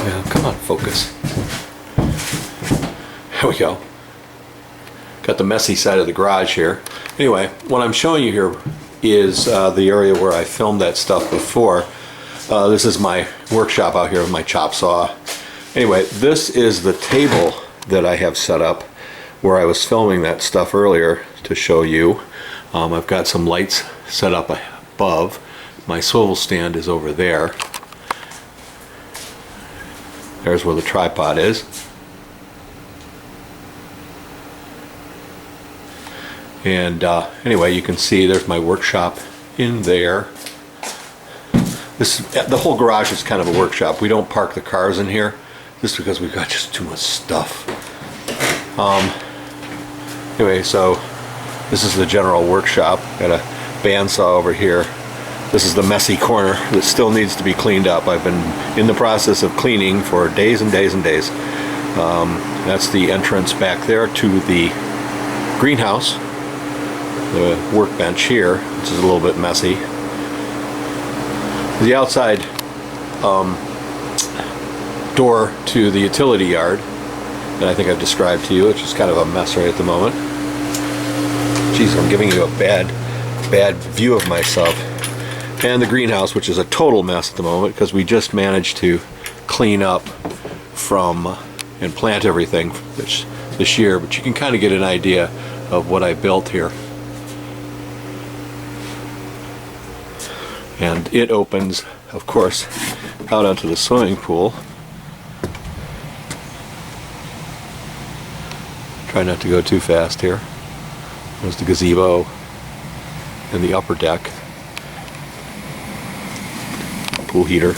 Yeah, come on, focus. There we go. Got the messy side of the garage here. Anyway, what I'm showing you here is the area where I filmed that stuff before. This is my workshop out here with my chop saw. Anyway, this is the table that I have set up where I was filming that stuff earlier to show you. I've got some lights set up above. My swivel stand is over there. There's where the tripod is. And anyway, you can see there's my workshop in there. The whole garage is kind of a workshop. We don't park the cars in here just because we've got just too much stuff. Anyway, so this is the general workshop. Got a bandsaw over here. This is the messy corner that still needs to be cleaned up. I've been in the process of cleaning for days and days and days. That's the entrance back there to the greenhouse. The workbench here, which is a little bit messy. The outside door to the utility yard that I think I've described to you, which is kind of a mess right at the moment. Geez, I'm giving you a bad view of myself. And the greenhouse, which is a total mess at the moment because we just managed to clean up from and plant everything this year, but you can kind of get an idea of what I built here. And it opens, of course, out onto the swimming pool. Try not to go too fast here. There's the gazebo and the upper deck. Pool heater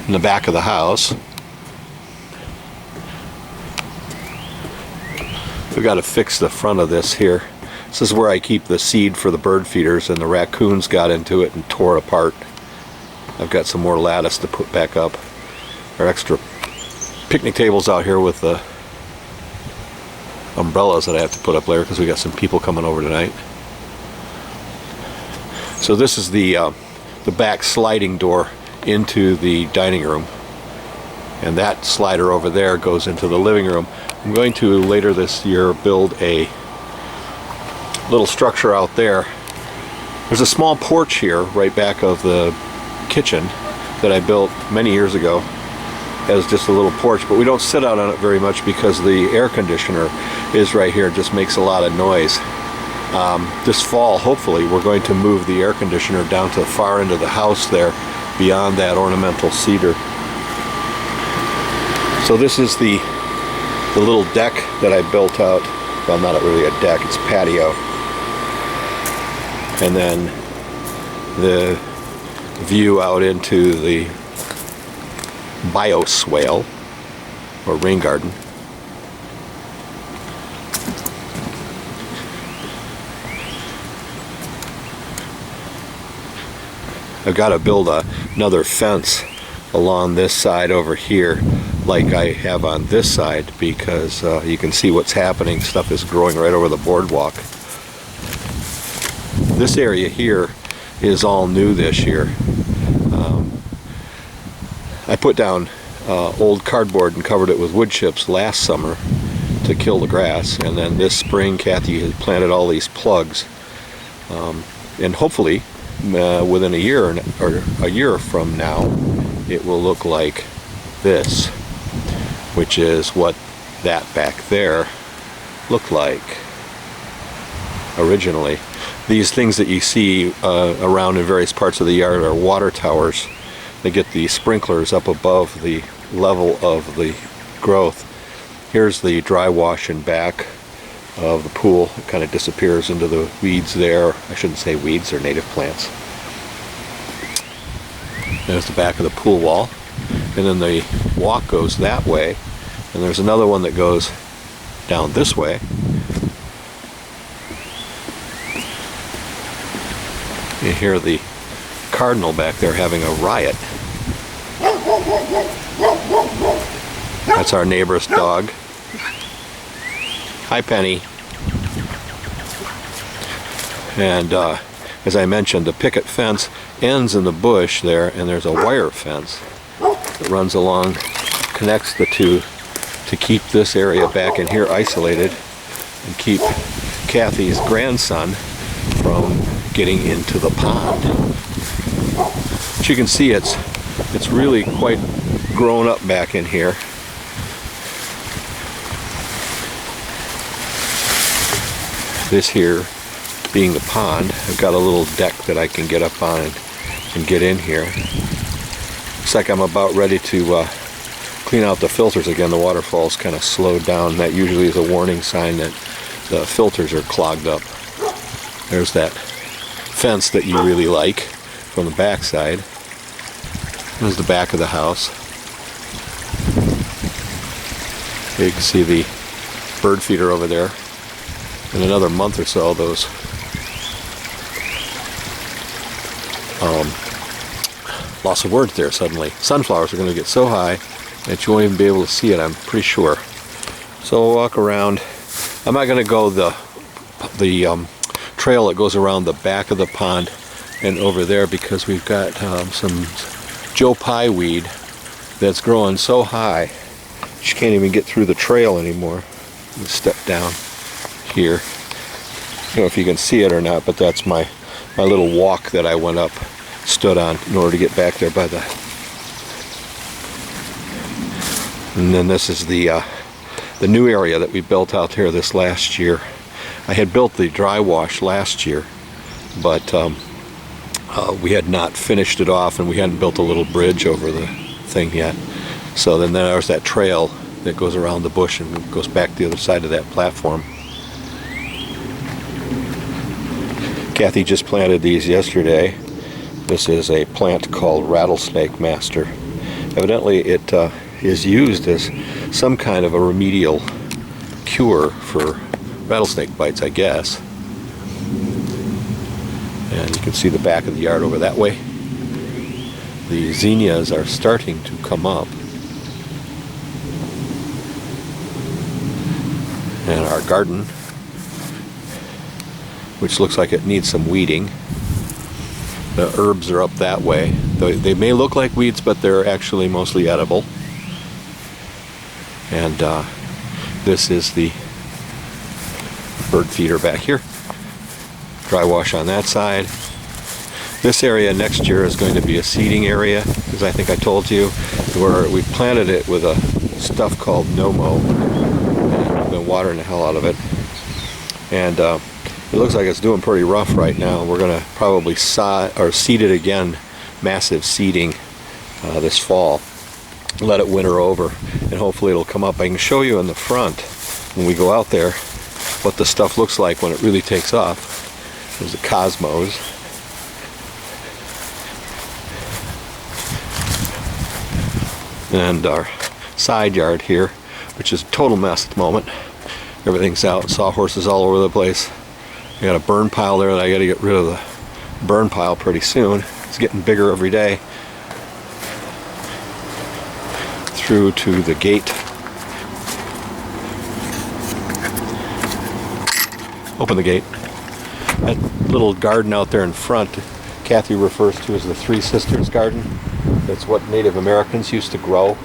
in the back of the house. We've got to fix the front of this here. This is where I keep the seed for the bird feeders, and the raccoons got into it and tore it apart. I've got some more lattice to put back up. Our extra picnic tables out here with the umbrellas that I have to put up later because we got some people coming over tonight. So this is the back sliding door into the dining room, and that slider over there goes into the living room. I'm going to later this year build a little structure out there. There's a small porch here right back of the kitchen that I built many years ago as just a little porch, but we don't sit out on it very much because the air conditioner is right here. It just makes a lot of noise. This fall, hopefully, we're going to move the air conditioner down to the far end of the house there, beyond that ornamental cedar. So this is the little deck that I built out. Well, not really a deck, it's a patio. And then the view out into the bioswale, or rain garden. I've got to build another fence along this side over here like I have on this side because you can see what's happening. Stuff is growing right over the boardwalk. This area here is all new this year. I put down old cardboard and covered it with wood chips last summer to kill the grass, and then this spring Kathy had planted all these plugs, and hopefully within a year or a year from now it will look like this, which is what that back there looked like originally. These things that you see around in various parts of the yard are water towers. They get the sprinklers up above the level of the growth. Here's the dry wash and back of the pool. It kind of disappears into the weeds there. I shouldn't say weeds, they're native plants. There's the back of the pool wall. And then the walk goes that way. And there's another one that goes down this way. You hear the cardinal back there having a riot. That's our neighbor's dog. Hi, Penny. And as I mentioned, the picket fence ends in the bush there, and there's a wire fence that runs along connects the two to keep this area back in here isolated and keep Kathy's grandson from getting into the pond. As you can see, it's really quite grown up back in here. This here being the pond, I've got a little deck that I can get up on and get in here. Looks like I'm about ready to clean out the filters again. The waterfall's kind of slowed down. That usually is a warning sign that the filters are clogged up. There's that fence that you really like from the back side. There's the back of the house. You can see the bird feeder over there. In another month or so, those loss of words there suddenly. Sunflowers are going to get so high that you won't even be able to see it, I'm pretty sure. So we'll walk around. I'm not going to go the trail that goes around the back of the pond and over there because we've got some Joe Pye weed that's growing so high you can't even get through the trail anymore. You step down here. I don't know if you can see it or not, but that's my little walk that I went up, stood on in order to get back there by the... And then this is the new area that we built out here this last year. I had built the dry wash last year, but we had not finished it off and we hadn't built a little bridge over the thing yet. So then there's that trail that goes around the bush and goes back the other side of that platform. Kathy just planted these yesterday. This is a plant called Rattlesnake Master. Evidently it is used as some kind of a remedial cure for rattlesnake bites, I guess. And you can see the back of the yard over that way. The zinnias are starting to come up. And our garden, which looks like it needs some weeding. The herbs are up that way. They may look like weeds, but they're actually mostly edible. And this is the bird feeder back here. Dry wash on that side. This area next year is going to be a seeding area, as I think I told you, where we planted it with a stuff called No-Mow. And we've been watering the hell out of it. And it looks like it's doing pretty rough right now. We're going to probably seed it again, massive seeding this fall. Let it winter over, and hopefully it'll come up. I can show you in the front when we go out there what the stuff looks like when it really takes off. There's the cosmos. And our side yard here, which is a total mess at the moment. Everything's out, sawhorses all over the place. I got a burn pile there that I got to get rid of the burn pile pretty soon. It's getting bigger every day. Through to the gate. Open the gate. That little garden out there in front, Kathy refers to as the Three Sisters Garden. That's what Native Americans used to grow.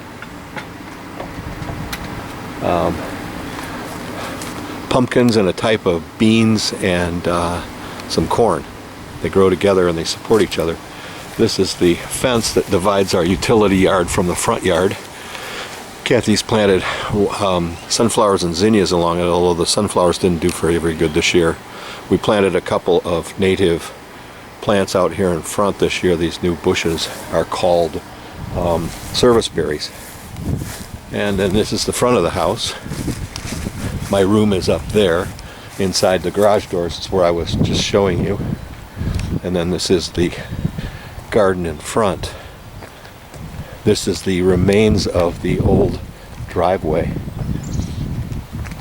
Pumpkins and a type of beans and some corn. They grow together and they support each other. This is the fence that divides our utility yard from the front yard. Kathy's planted sunflowers and zinnias along it, although the sunflowers didn't do very good this year. We planted a couple of native plants out here in front this year. These new bushes are called service berries. And then this is the front of the house. My room is up there inside the garage doors. It's where I was just showing you. And then this is the garden in front. This is the remains of the old driveway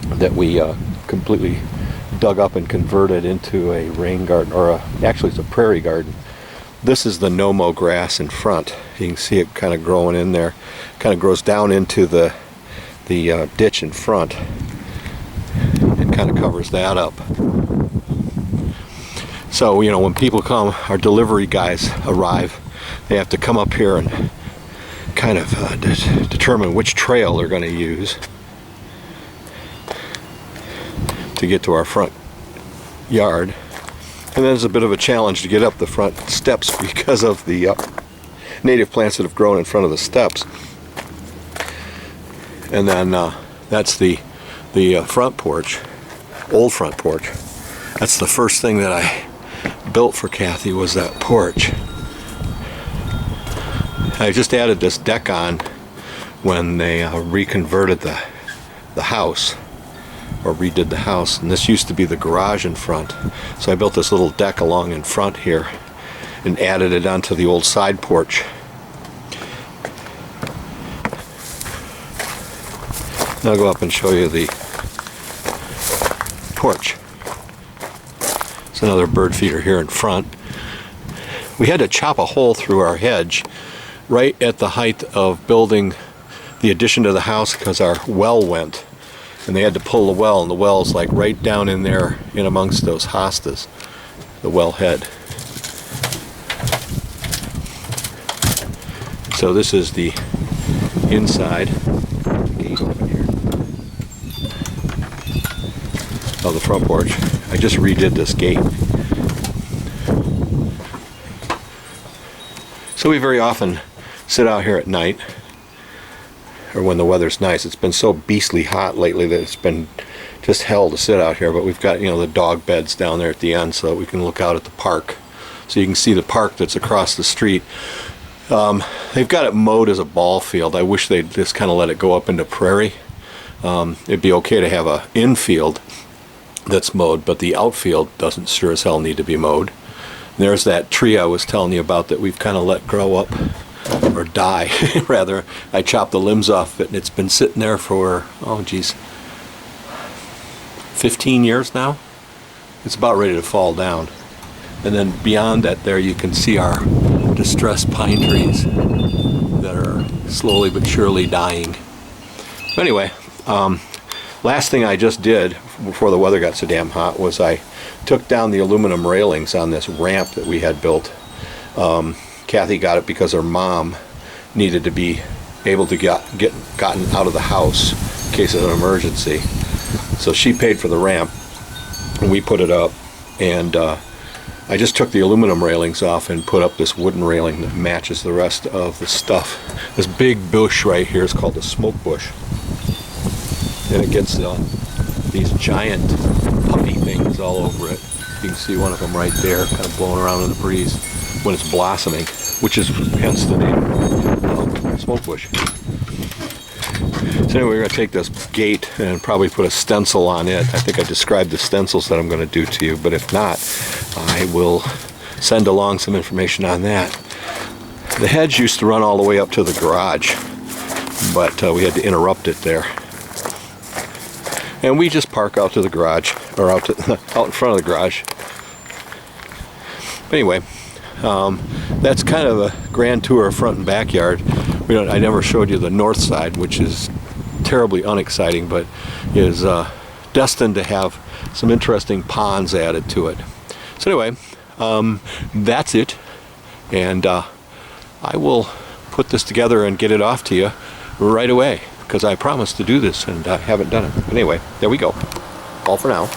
that we completely dug up and converted into a rain garden, or actually it's a prairie garden. This is the No-Mow grass in front. You can see it kind of growing in there. Kind of grows down into the ditch in front and kind of covers that up. So, when people come, our delivery guys arrive, they have to come up here and kind of determine which trail they're going to use to get to our front yard. And then it's a bit of a challenge to get up the front steps because of the native plants that have grown in front of the steps. And then that's the front porch, old front porch. That's the first thing that I built for Kathy, was that porch. I just added this deck on when they reconverted the house, or redid the house, and this used to be the garage in front. So I built this little deck along in front here and added it onto the old side porch. Now I'll go up and show you the porch. It's another bird feeder here in front. We had to chop a hole through our hedge right at the height of building the addition to the house because our well went, and they had to pull the well, and the well's like right down in there in amongst those hostas, the well head. So this is the inside gate open here of the front porch. I just redid this gate. So we very often sit out here at night, or when the weather's nice. It's been so beastly hot lately that it's been just hell to sit out here, but we've got, you know, the dog beds down there at the end so that we can look out at the park. So you can see the park that's across the street. They've got it mowed as a ball field. I wish they'd just kind of let it go up into prairie. It'd be okay to have a infield that's mowed, but the outfield doesn't sure as hell need to be mowed. And there's that tree I was telling you about that we've kind of let grow up, or die rather. I chopped the limbs off it, and it's been sitting there for, oh geez, 15 years now. It's about ready to fall down. And then beyond that there you can see our distressed pine trees that are slowly but surely dying. Anyway, last thing I just did before the weather got so damn hot was I took down the aluminum railings on this ramp that we had built. Kathy got it because her mom needed to be able to gotten out of the house in case of an emergency. So she paid for the ramp, and we put it up. And I just took the aluminum railings off and put up this wooden railing that matches the rest of the stuff. This big bush right here is called the smoke bush. And it gets these giant puffy things all over it. You can see one of them right there, kind of blowing around in the breeze when it's blossoming, which is hence the name smoke bush. So anyway, we're going to take this gate and probably put a stencil on it. I think I described the stencils that I'm going to do to you, but if not, I will send along some information on that. The hedge used to run all the way up to the garage, but we had to interrupt it there. And we just park out to the garage, or out in front of the garage. But anyway, that's kind of a grand tour of front and backyard. I never showed you the north side, which is terribly unexciting, but is destined to have some interesting ponds added to it. So anyway, that's it, and I will put this together and get it off to you right away, because I promised to do this and I haven't done it. But anyway, there we go. All for now.